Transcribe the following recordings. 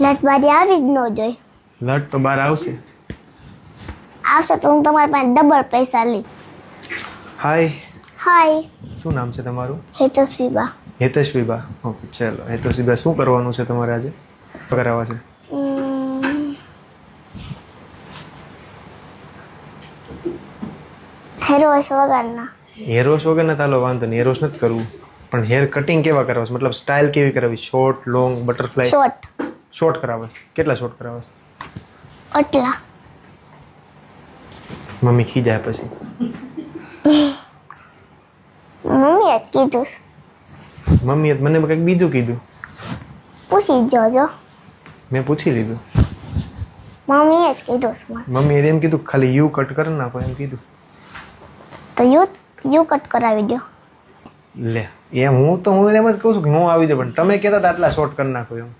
લટ બારી આવી જ ન જોઈ. લટ તો બહાર આવશે. આવશે તો હું તમારી પાસે ડબલ પૈસા લઈ. હાય, હાય, શું નામ છે તમારું? હેતસ્વીબા. હેતેશવીબા. ઓકે, ચાલો હેતેશવીબા, શું કરવાનું છે તમારે આજે? કરાવવા છે? હેર વોશ વગરના. હેર વોશ વગરના ચાલો વાંધો નહીં, હેર વોશ નથી કરવું, પણ હેર કટિંગ કેવા કરાવવા છે? મતલબ સ્ટાઇલ કેવી કરાવી? Short, long, butterfly? Short. Short કરાવે. કેટલા શોર્ટ કરાવે છે? આટલા. મમ્મી ખીજાય પછી. મમ્મીએ જ કીધું છે. મમ્મીએ મને કંઈક બીજું કીધું. પૂછી જોજો. મેં પૂછી લીધું. મમ્મીએ જ કીધું છે મને. મમ્મીએ એમ કીધું ખાલી યુ કટ કરી નાખો એમ કીધું. તો યુ કટ કરાવી દો. લે એમ હું એમ જ કહું છું કે હું આવી જાય, પણ તમે કહેતા હતા આટલા શોર્ટ કરી નાખો એમ.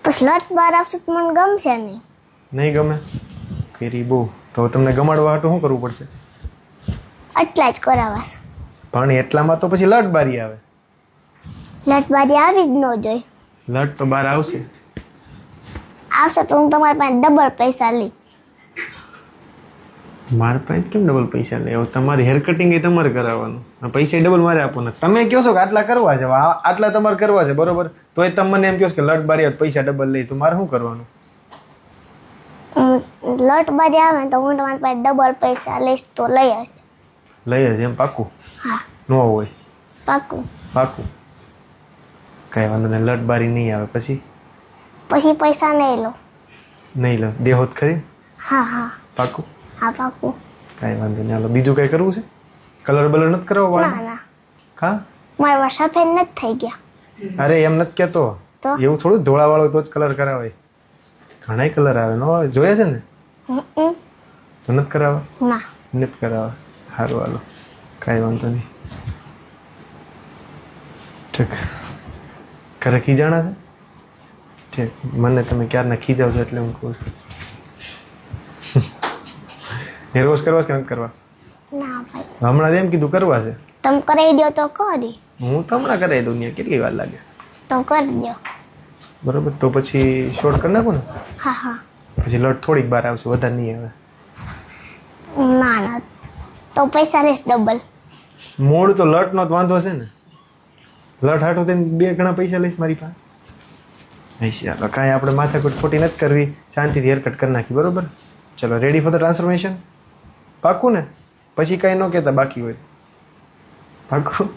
પછી લટ બાર આવશે તો મને ગમશે નહીં. નહીં ગમે? ફેરી બહુ. તો તમને ગમાડવા હાટું શું કરવું પડશે? આટલા જ કરાવાશે. પણ એટલામાં તો પછી લટ બારી આવે. લટ બારી આવી જ ન જોઈ. લટ તો બહાર આવશે. આવશે તો હું તમારી પાસે ડબલ પૈસા લઈ. મારા પાસે કેમ ડબલ પૈસા લે? તમારી હેર કટિંગ એ તમારે કરાવવાનું, પૈસા ડબલ મારે આપવાના. તમે કહો છો કે આટલા કરવા છે, આટલા તમારે કરવા છે, બરોબર? તોય તમે મને એમ કહો કે લટ બારી આવે પૈસા ડબલ લઈ, તો મારે શું કરવાનું? લટ બારી આવે તો હું તમારી પાસે ડબલ પૈસા લઈશ તો લઈ જ. લઈ જ એમ? પાકું? હા, ન હોય. પાકું. પાકું. કઈ વાંધો નહીં, લટ બારી નહીં આવે પછી? પછી પૈસા નહીં લો. નહીં લો. દેહોત ખરી? હા હા. પાકું? હા, પાકું. કાંઈ વાંધો નહીં. હાલો, બીજું કઈ કરવું છે? કલર બલર નથી કરાવવો? ના ના, હા, મારા વાર સફેદ નથી થઈ ગયા. અરે એમ નથી કહેતો. તો? એવું થોડું ધોળાવાળો તો જ કલર કરાવાય. ઘણા કલર આવે. નો આવે? જોયા છે ને? તો નથી કરાવવા? ના. નથી કરાવવા. સારું, હાલો, કાંઈ વાંધો નહીં. ઠીક. ઘરે ખીજાણા છે? ઠીક. મને તમે ક્યારના ખીજાવ છો એટલે હું કહું છું. હેર વોશ કરવા કે નથી કરવા? ના ભાઈ. હમણાં એમ કીધું કરવા છે. તમે કરાવી દો તો કરી. હું તો હમણાં કરાવી દઉં. ત્યાં કેટલી વાર લાગે? તો કરી દો. બરોબર. તો પછી શોર્ટ કરી નાખો ને. હા હા. પછી લટ થોડીક બહાર આવશે, વધારે નહીં આવે. ના ના, તો પૈસા લઈશ ડબલ. મૂળ તો લટનો જ વાંધો છે ને. લટ હાટો થઈને 2 ગણા પૈસા લઈશ મારી પાસે. નહીં ચાલો, કાંઈ આપણે માથાકૂટ ખોટી નથી કરવી. શાંતિથી હેરકટ કરી નાખી, બરોબર? ચલો, રેડી ફોર ધ ટ્રાન્સફોર્મેશન? પાક્કું ને? પછી કાંઈ ન કહેતા બાકી હોય. પાક્કું?